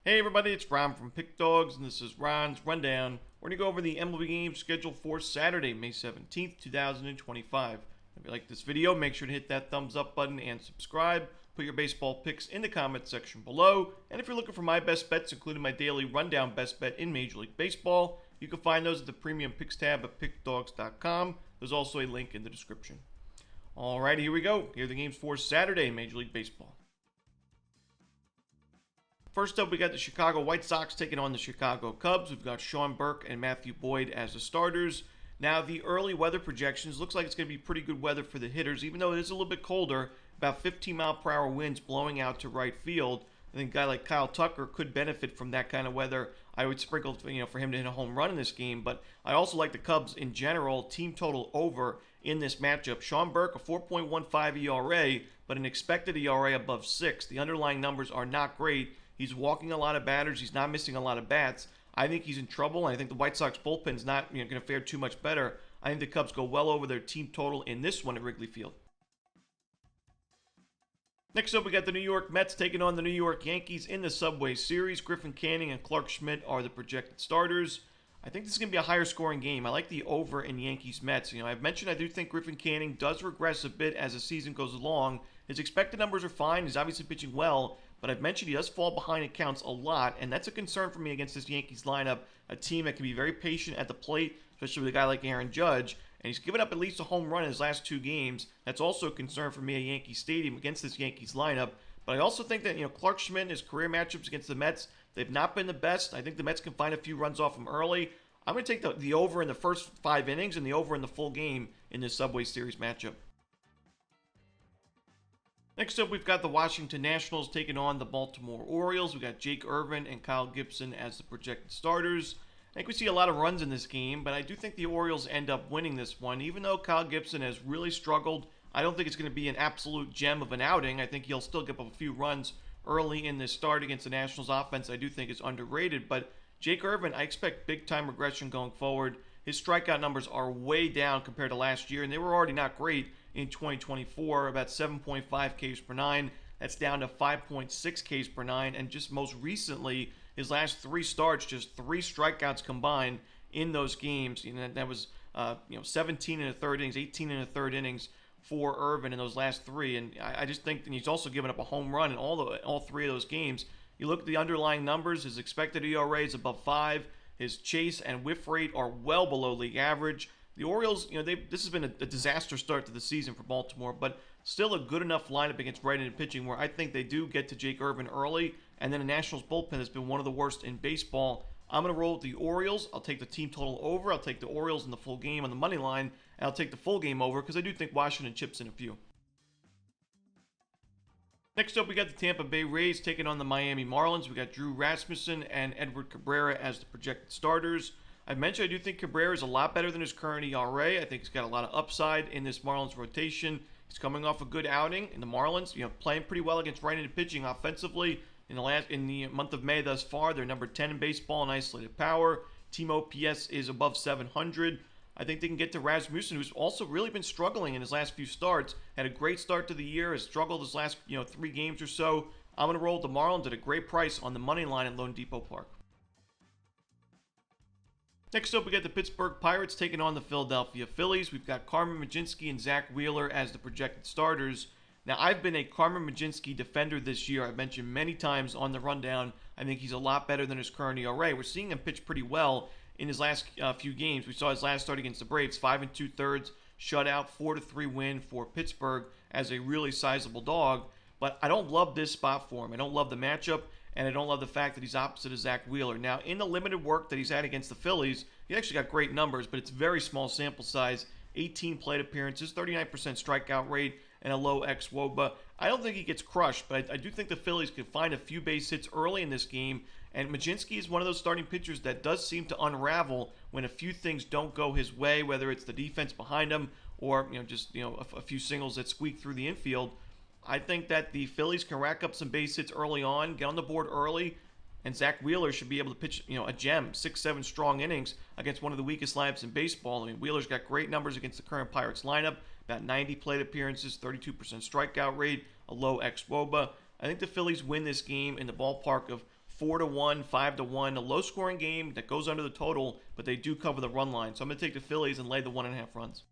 Hey everybody, it's Ron from Pick Dawgz, and this is Ron's Rundown. We're going to go over the MLB games scheduled for Saturday, May 17th, 2025. If you like this video, make sure to hit that thumbs up button and subscribe. Put your baseball picks in the comments section below. And if you're looking for my best bets, including my daily rundown best bet in Major League Baseball, you can find those at the premium picks tab at pickdawgz.com. There's also a link in the description. Alright, here we go. Here are the games for Saturday, Major League Baseball. First up, we got the Chicago White Sox taking on the Chicago Cubs. We've got Sean Burke and Matthew Boyd as the starters. Now, the early weather projections looks like it's going to be pretty good weather for the hitters, even though it is a little bit colder. About 15-mile-per-hour winds blowing out to right field. I think a guy like Kyle Tucker could benefit from that kind of weather. I would sprinkle, for him to hit a home run in this game. But I also like the Cubs in general. Team total over in this matchup. Sean Burke, a 4.15 ERA, but an expected ERA above 6. The underlying numbers are not great. He's walking a lot of batters. He's not missing a lot of bats. I think he's in trouble, and I think the White Sox bullpen's not going to fare too much better. I think the Cubs go well over their team total in this one at Wrigley Field. Next up, we got the New York Mets taking on the New York Yankees in the Subway Series. Griffin Canning and Clark Schmidt are the projected starters. I think this is going to be a higher scoring game. I like the over in Yankees-Mets. I've mentioned I do think Griffin Canning does regress a bit as the season goes along. His expected numbers are fine. He's obviously pitching well, but I've mentioned he does fall behind in counts a lot, and that's a concern for me against this Yankees lineup, a team that can be very patient at the plate, especially with a guy like Aaron Judge, and he's given up at least a home run in his last 2 games. That's also a concern for me at Yankee Stadium against this Yankees lineup. But I also think that, Clark Schmidt and his career matchups against the Mets, they've not been the best. I think the Mets can find a few runs off him early. I'm going to take the over in the first 5 innings and the over in the full game in this Subway Series matchup. Next up, we've got the Washington Nationals taking on the Baltimore Orioles. We've got Jake Irvin and Kyle Gibson as the projected starters. I think we see a lot of runs in this game, but I do think the Orioles end up winning this one. Even though Kyle Gibson has really struggled, I don't think it's going to be an absolute gem of an outing. I think he'll still give up a few runs early in this start against the Nationals offense. I do think is underrated, but Jake Irvin, I expect big-time regression going forward. His strikeout numbers are way down compared to last year, and they were already not great in 2024, about 7.5 Ks per 9. That's down to 5.6 Ks per 9, and just most recently, his last 3 starts, just 3 strikeouts combined in those games. That was 17 in the third innings, 18 in the third innings for Irvin in those last 3, and I just think that he's also given up a home run in all 3 of those games. You look at the underlying numbers, his expected ERA is above 5. His chase and whiff rate are well below league average. The Orioles, this has been a disaster start to the season for Baltimore, but still a good enough lineup against right-handed pitching where I think they do get to Jake Irvin early, and then the Nationals bullpen has been one of the worst in baseball. I'm going to roll with the Orioles. I'll take the team total over. I'll take the Orioles in the full game on the money line, and I'll take the full game over because I do think Washington chips in a few. Next up, we got the Tampa Bay Rays taking on the Miami Marlins. We got Drew Rasmussen and Edward Cabrera as the projected starters. I mentioned I do think Cabrera is a lot better than his current ERA. I think he's got a lot of upside in this Marlins rotation. He's coming off a good outing in the Marlins, playing pretty well against right-handed pitching offensively. In the month of May thus far, they're number 10 in baseball in isolated power. Team OPS is above 700. I think they can get to Rasmussen, who's also really been struggling in his last few starts. Had a great start to the year, has struggled his last 3 games or so. I'm going to roll with the Marlins at a great price on the money line at Lone Depot Park. Next up, we got the Pittsburgh Pirates taking on the Philadelphia Phillies. We've got Carmen Mlodzinski and Zach Wheeler as the projected starters. Now, I've been a Carmen Mlodzinski defender this year. I've mentioned many times on the rundown. I think he's a lot better than his current ERA. We're seeing him pitch pretty well in his last few games. We saw his last start against the Braves, 5 2/3 shutout, 4-3 win for Pittsburgh as a really sizable dog. But I don't love this spot for him. I don't love the matchup, and I don't love the fact that he's opposite of Zach Wheeler. Now, in the limited work that he's had against the Phillies, he actually got great numbers, but it's very small sample size. 18 plate appearances, 39% strikeout rate, and a low xWOBA. I don't think he gets crushed, but I do think the Phillies could find a few base hits early in this game. And Mlodzinski is one of those starting pitchers that does seem to unravel when a few things don't go his way, whether it's the defense behind him or a few singles that squeak through the infield. I think that the Phillies can rack up some base hits early on, get on the board early, and Zach Wheeler should be able to pitch a gem, 6-7 strong innings against one of the weakest lineups in baseball. I mean, Wheeler's got great numbers against the current Pirates lineup, about 90 plate appearances, 32% strikeout rate, a low xWOBA. I think the Phillies win this game in the ballpark of 4-1, 5-1, a low-scoring game that goes under the total, but they do cover the run line. So I'm going to take the Phillies and lay the 1.5 runs.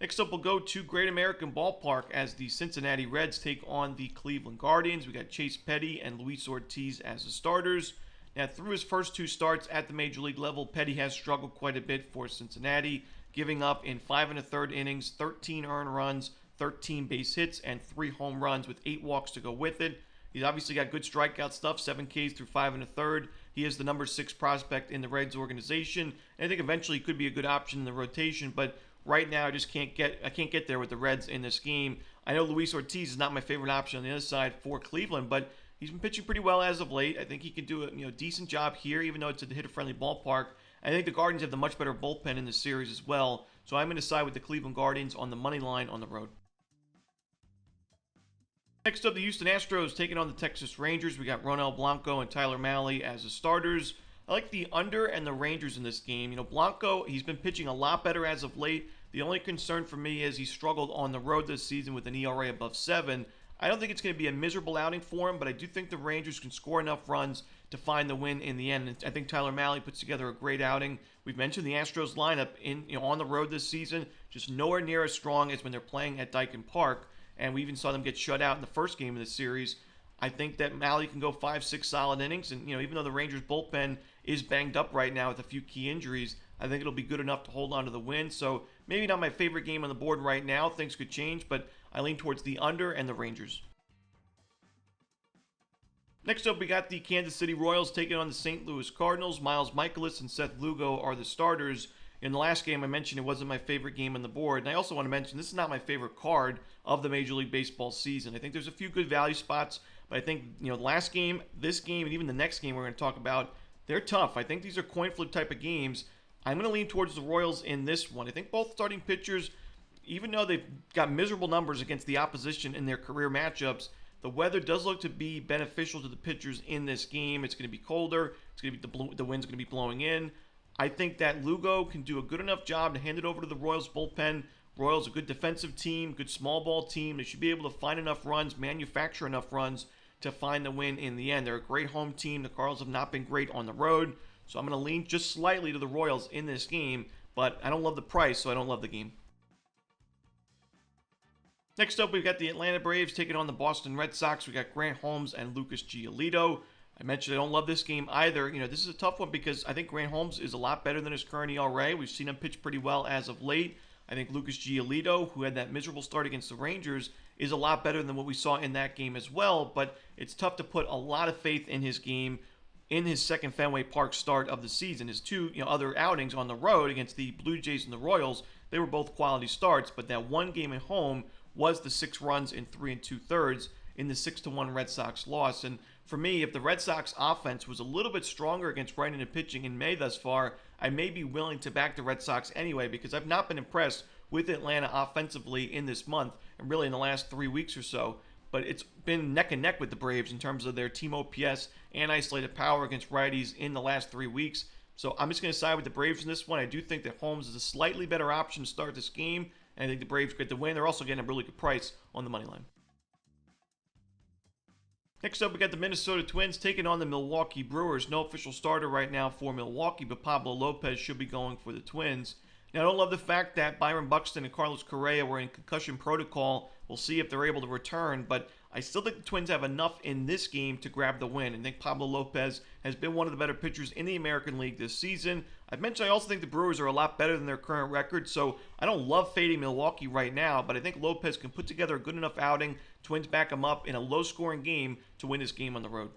Next up, we'll go to Great American Ballpark as the Cincinnati Reds take on the Cleveland Guardians. We got Chase Petty and Luis Ortiz as the starters. Now, through his first 2 starts at the major league level, Petty has struggled quite a bit for Cincinnati, giving up in 5 1/3 innings, 13 earned runs, 13 base hits, and 3 home runs with 8 walks to go with it. He's obviously got good strikeout stuff, 7 Ks through 5 1/3. He is the number 6 prospect in the Reds organization, and I think eventually he could be a good option in the rotation, but right now I just can't get there with the Reds in this game. I know Luis Ortiz is not my favorite option on the other side for Cleveland, but he's been pitching pretty well as of late. I think he can do a decent job here, even though it's a hitter-friendly ballpark. I think the Guardians have the much better bullpen in this series as well, so I'm going to side with the Cleveland Guardians on the money line on the road. Next up, the Houston Astros taking on the Texas Rangers. We got Ronel Blanco and Tyler Mahle as the starters. I like the under and the Rangers in this game. Blanco, he's been pitching a lot better as of late. The only concern for me is he struggled on the road this season with an ERA above 7. I don't think it's going to be a miserable outing for him, but I do think the Rangers can score enough runs to find the win in the end. And I think Tyler Mahle puts together a great outing. We've mentioned the Astros lineup on the road this season, just nowhere near as strong as when they're playing at Daikin Park. And we even saw them get shut out in the first game of the series. I think that Mahle can go 5-6 solid innings. And, even though the Rangers bullpen is banged up right now with a few key injuries, I think it'll be good enough to hold on to the win. So maybe not my favorite game on the board right now. Things could change, but I lean towards the under and the Rangers. Next up, we got the Kansas City Royals taking on the St. Louis Cardinals. Miles Mikolas and Seth Lugo are the starters. In the last game, I mentioned it wasn't my favorite game on the board. And I also want to mention this is not my favorite card of the Major League Baseball season. I think there's a few good value spots, but I think, the last game, this game, and even the next game we're going to talk about, they're tough. I think these are coin flip type of games. I'm going to lean towards the Royals in this one. I think both starting pitchers, even though they've got miserable numbers against the opposition in their career matchups, the weather does look to be beneficial to the pitchers in this game. It's going to be colder. It's going to be the wind's going to be blowing in. I think that Lugo can do a good enough job to hand it over to the Royals bullpen. Royals a good defensive team, good small ball team. They should be able to find enough runs, manufacture enough runs to find the win in the end. They're a great home team. The Cardinals have not been great on the road, so I'm going to lean just slightly to the Royals in this game, but I don't love the price, so I don't love the game. Next up, we've got the Atlanta Braves taking on the Boston Red Sox. We got Grant Holmes and Lucas Giolito. I mentioned I don't love this game either. This is a tough one because I think Grant Holmes is a lot better than his current ERA. We've seen him pitch pretty well as of late. I think Lucas Giolito, who had that miserable start against the Rangers, is a lot better than what we saw in that game as well. But it's tough to put a lot of faith in his game in his second Fenway Park start of the season. His two other outings on the road against the Blue Jays and the Royals, they were both quality starts. But that one game at home was the 6 runs in 3 2/3 in the 6-1 Red Sox loss. And for me, if the Red Sox offense was a little bit stronger against right-handed pitching in May thus far, I may be willing to back the Red Sox anyway because I've not been impressed with Atlanta offensively in this month and really in the last 3 weeks or so. But it's been neck and neck with the Braves in terms of their team OPS and isolated power against righties in the last 3 weeks. So I'm just going to side with the Braves in this one. I do think that Holmes is a slightly better option to start this game, and I think the Braves get the win. They're also getting a really good price on the money line. Next up, we got the Minnesota Twins taking on the Milwaukee Brewers. No official starter right now for Milwaukee, but Pablo Lopez should be going for the Twins. Now, I don't love the fact that Byron Buxton and Carlos Correa were in concussion protocol. We'll see if they're able to return, but I still think the Twins have enough in this game to grab the win. I think Pablo Lopez has been one of the better pitchers in the American League this season. I've mentioned I also think the Brewers are a lot better than their current record, so I don't love fading Milwaukee right now, but I think Lopez can put together a good enough outing. Twins back him up in a low-scoring game to win this game on the road.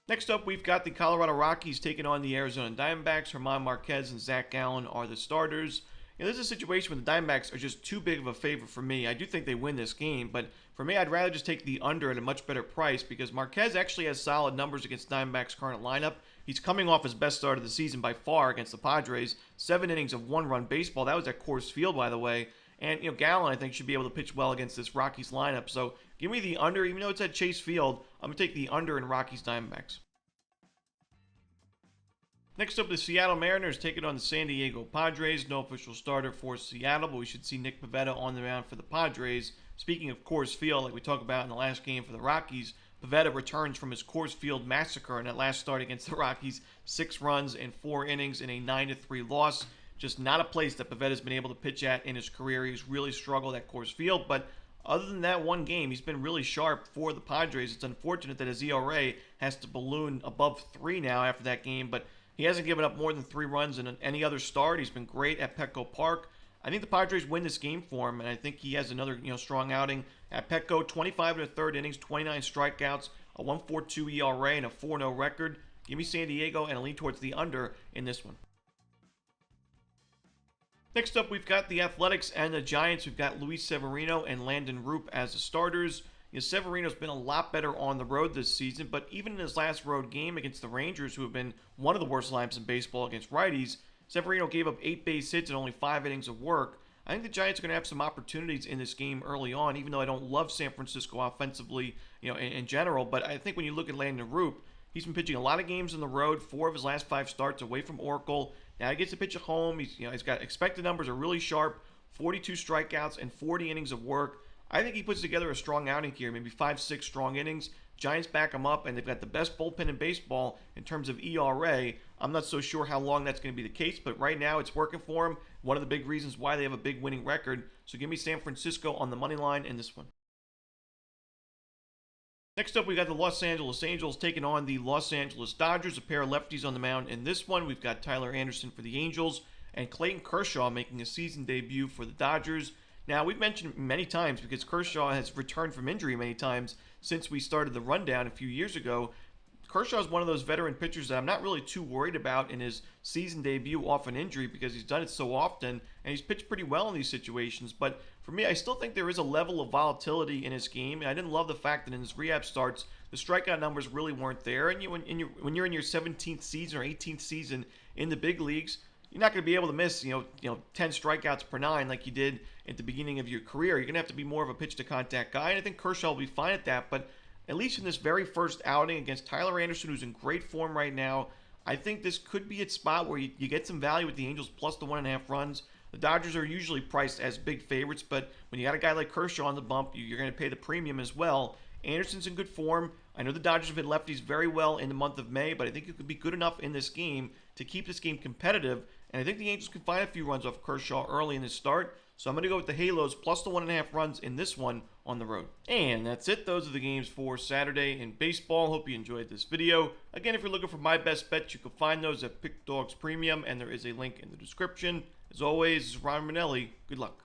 Next up, we've got the Colorado Rockies taking on the Arizona Diamondbacks. German Marquez and Zach Gallen are the starters. This is a situation where the Diamondbacks are just too big of a favorite for me. I do think they win this game, but for me, I'd rather just take the under at a much better price because Marquez actually has solid numbers against Diamondbacks' current lineup. He's coming off his best start of the season by far against the Padres. 7 innings of 1-run baseball. That was at Coors Field, by the way. And, Gallen, I think, should be able to pitch well against this Rockies lineup. So give me the under. Even though it's at Chase Field, I'm going to take the under in Rockies Diamondbacks. Next up, the Seattle Mariners taking on the San Diego Padres. No official starter for Seattle, but we should see Nick Pivetta on the mound for the Padres. Speaking of Coors Field, like we talked about in the last game for the Rockies, Pivetta returns from his Coors Field massacre in that last start against the Rockies. 6 runs in 4 innings in a 9-3 loss. Just not a place that Pivetta's been able to pitch at in his career. He's really struggled at Coors Field, but other than that one game, he's been really sharp for the Padres. It's unfortunate that his ERA has to balloon above 3 now after that game, but he hasn't given up more than 3 runs in any other start. He's been great at Petco Park. I think the Padres win this game for him, and I think he has another strong outing at Petco. 25 1/3 innings, 29 strikeouts, a 1.42 ERA, and a 4-0 record. Give me San Diego, and a lean towards the under in this one. Next up, we've got the Athletics and the Giants. We've got Luis Severino and Landon Roop as the starters. Severino's been a lot better on the road this season, but even in his last road game against the Rangers, who have been one of the worst lineups in baseball against righties, Severino gave up 8 base hits and only 5 innings of work. I think the Giants are going to have some opportunities in this game early on, even though I don't love San Francisco offensively, in general. But I think when you look at Landon Roop, he's been pitching a lot of games on the road. 4 of his last 5 starts away from Oracle. Now he gets to pitch at home. He's got expected numbers are really sharp, 42 strikeouts and 40 innings of work. I think he puts together a strong outing here, maybe 5-6 strong innings. Giants back him up, and they've got the best bullpen in baseball in terms of ERA. I'm not so sure how long that's going to be the case, but right now it's working for him. One of the big reasons why they have a big winning record. So give me San Francisco on the money line in this one. Next up, we got the Los Angeles Angels taking on the Los Angeles Dodgers. A pair of lefties on the mound in this one. We've got Tyler Anderson for the Angels and Clayton Kershaw making a season debut for the Dodgers. Now, we've mentioned many times because Kershaw has returned from injury many times since we started the rundown a few years ago. Kershaw is one of those veteran pitchers that I'm not really too worried about in his season debut off an injury because he's done it so often and he's pitched pretty well in these situations. But for me, I still think there is a level of volatility in his game. And I didn't love the fact that in his rehab starts, the strikeout numbers really weren't there. And when you're in your 17th season or 18th season in the big leagues, you're not going to be able to miss, 10 strikeouts per 9 like you did at the beginning of your career. You're going to have to be more of a pitch-to-contact guy, and I think Kershaw will be fine at that. But at least in this very first outing against Tyler Anderson, who's in great form right now, I think this could be a spot where you get some value with the Angels plus the 1.5 runs. The Dodgers are usually priced as big favorites, but when you got a guy like Kershaw on the bump, you're going to pay the premium as well. Anderson's in good form. I know the Dodgers have hit lefties very well in the month of May, but I think it could be good enough in this game to keep this game competitive. And I think the Angels can find a few runs off Kershaw early in the start. So I'm going to go with the Halos plus the 1.5 runs in this one on the road. And that's it. Those are the games for Saturday in baseball. Hope you enjoyed this video. Again, if you're looking for my best bets, you can find those at Pick Dawgz Premium, and there is a link in the description. As always, this is Romanelli. Good luck.